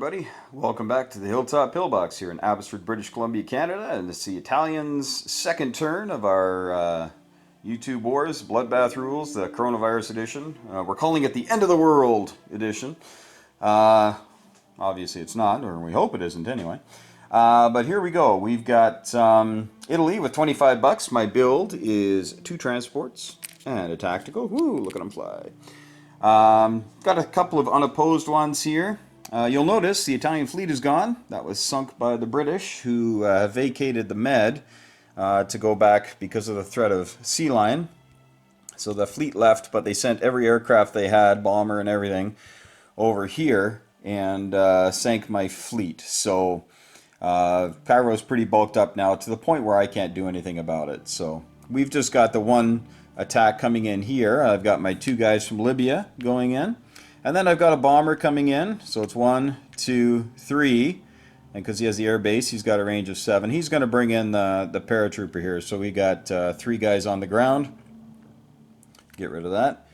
everybody. Welcome back to the Hilltop Pillbox here in Abbotsford, British Columbia, Canada. And it's the Italians' second turn of our YouTube Wars, Bloodbath Rules, the Coronavirus Edition. We're calling it the End of the World Edition. Obviously it's not, or we hope it isn't anyway. But here we go. We've got Italy with 25 bucks. My build is 2 transports and a tactical. Woo, look at them fly. Got a couple of unopposed ones here. You'll notice the Italian fleet is gone. That was sunk by the British, who vacated the Med to go back because of the threat of sea lion. So the fleet left, but they sent every aircraft they had, bomber and everything, over here and sank my fleet. So Cairo's pretty bulked up now to the point where I can't do anything about it. So we've just got the one attack coming in here. I've got my 2 guys from Libya going in. And then I've got a bomber coming in. So it's 1, 2, 3. And because he has the air base, he's got a range of 7. He's going to bring in the paratrooper here. So we got 3 guys on the ground. Get rid of that.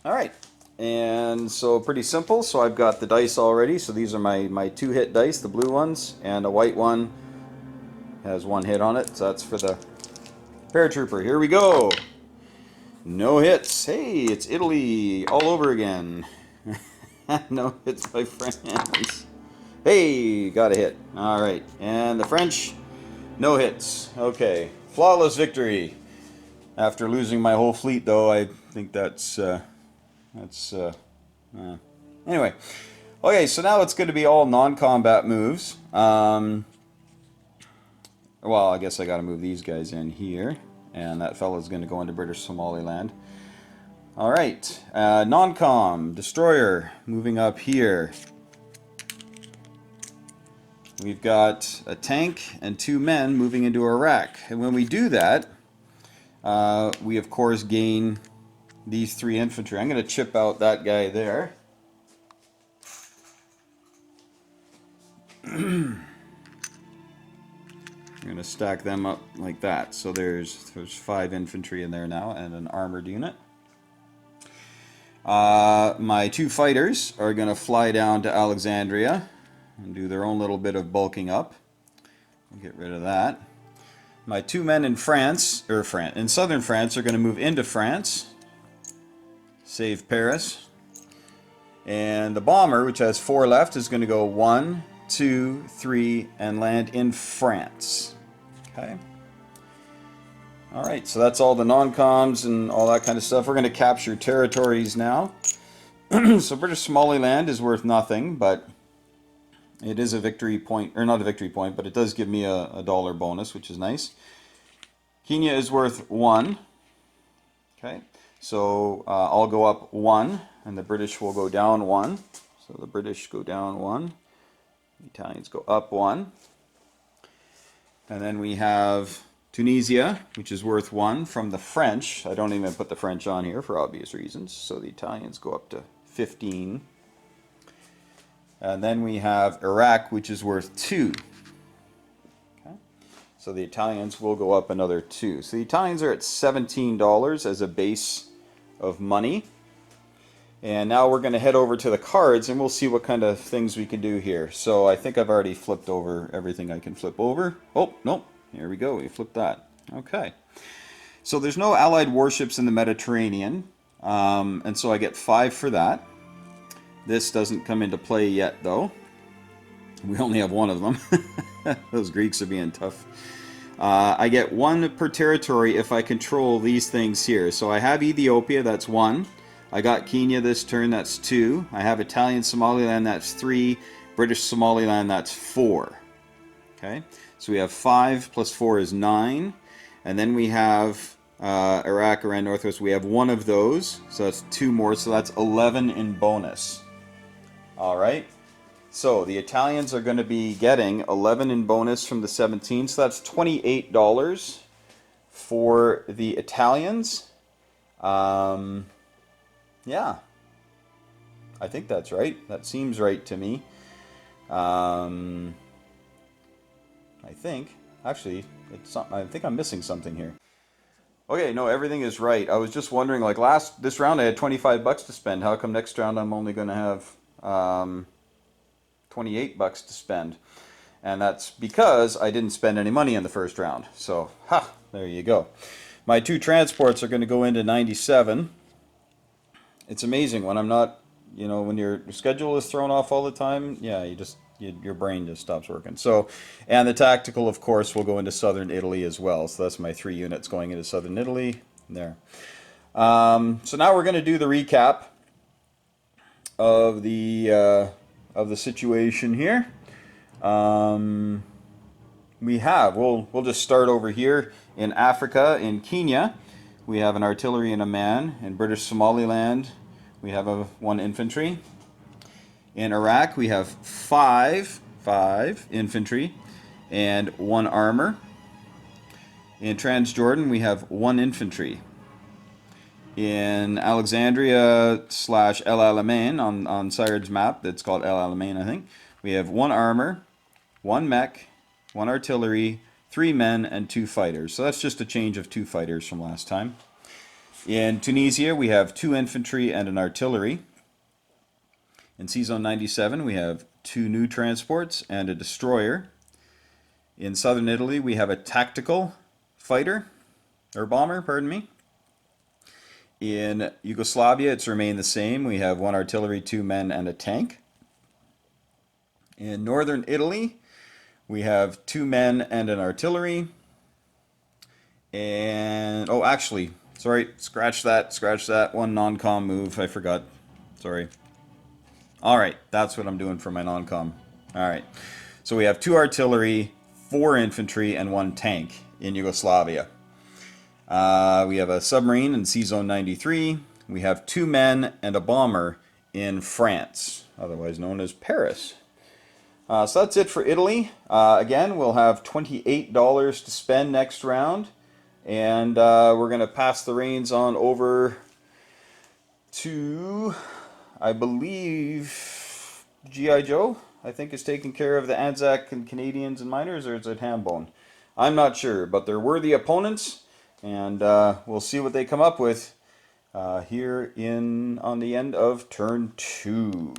All right. And so pretty simple. So I've got the dice already. So these are my 2-hit dice, the blue ones. And a white one has 1 hit on it. So that's for the paratrooper. Here we go. No hits. Hey, it's Italy all over again. No hits by France. Hey, got a hit. All right. And the French, no hits. Okay. Flawless victory. After losing my whole fleet, though, I think that's anyway. Okay, so now it's going to be all non-combat moves. Well, I guess I got to move these guys in here. And that fella's going to go into British Somaliland. Alright, non-com, destroyer, moving up here. We've got a tank and 2 men moving into Iraq. And when we do that, we of course gain these 3 infantry. I'm going to chip out that guy there. I'm going to stack them up like that. So there's 5 infantry in there now and an armored unit. My 2 fighters are going to fly down to Alexandria and do their own little bit of bulking up. I'll get rid of that. My 2 men in France, in southern France, are going to move into France. Save Paris. And the bomber, which has 4 left, is going to go 1, 2, 3, and land in France. Okay. Alright, so that's all the non-coms and all that kind of stuff. We're going to capture territories now. So British Somaliland is worth nothing, but it is a victory point, or not a victory point, but it does give me a dollar bonus, which is nice. Kenya is worth 1. Okay, so I'll go up 1, and the British will go down 1. So the British go down 1. The Italians go up 1. And then we have Tunisia, which is worth 1 from the French. I don't even put the French on here for obvious reasons. So the Italians go up to 15. And then we have Iraq, which is worth 2. Okay. So the Italians will go up another 2. So the Italians are at $17 as a base of money. And now we're going to head over to the cards and we'll see what kind of things we can do here. So I think I've already flipped over everything I can flip over. Oh, nope. Here we go. We flipped that. Okay. So there's no Allied warships in the Mediterranean. And so I get 5 for that. This doesn't come into play yet, though. We only have 1 of them. Those Greeks are being tough. I get 1 per territory if I control these things here. So I have Ethiopia, that's 1. I got Kenya this turn, that's 2. I have Italian Somaliland, that's 3. British Somaliland, that's 4. Okay, so we have 5 plus 4 is 9. And then we have Iraq, Iran, Northwest. We have 1 of those, so that's 2 more. So that's 11 in bonus. All right, so the Italians are going to be getting 11 in bonus from the 17. So that's $28 for the Italians. Yeah, I think that's right. That seems right to me. I think, actually, I think I'm missing something here. Okay, no, everything is right. I was just wondering, like this round I had 25 bucks to spend. How come next round I'm only going to have $28 to spend. And that's because I didn't spend any money in the first round. So, there you go. My 2 transports are going to go into 97. It's amazing when I'm not, when your schedule is thrown off all the time, yeah, your brain just stops working. So, and the tactical, of course, will go into southern Italy as well. So that's my 3 units going into southern Italy. There. So now we're going to do the recap of the situation here. We'll just start over here in Africa, in Kenya. We have an artillery and a man. In British Somaliland, we have 1 infantry. In Iraq, we have 5 infantry and 1 armor. In Transjordan, we have 1 infantry. In Alexandria / El Alamein, on Sayred's map, that's called El Alamein, I think, we have 1 armor, 1 mech, 1 artillery, 3 men, and 2 fighters. So that's just a change of 2 fighters from last time. In Tunisia, we have 2 infantry and an artillery. In C-Zone 97, we have 2 new transports and a destroyer. In southern Italy, we have a tactical fighter, or bomber, pardon me. In Yugoslavia, it's remained the same. We have 1 artillery, 2 men, and a tank. In northern Italy, we have 2 men and an artillery. And, oh, actually, sorry, scratch that. 1 non-com move, I forgot. Sorry. All right, that's what I'm doing for my non-com. All right, so we have 2 artillery, 4 infantry, and 1 tank in Yugoslavia. We have a submarine in C-Zone 93. We have 2 men and a bomber in France, otherwise known as Paris. So that's it for Italy. Again, we'll have $28 to spend next round. And we're going to pass the reins on over to, I believe, G.I. Joe, I think, is taking care of the Anzac and Canadians and miners, or is it Hambone? I'm not sure, but they're worthy opponents. And we'll see what they come up with here on the end of turn 2.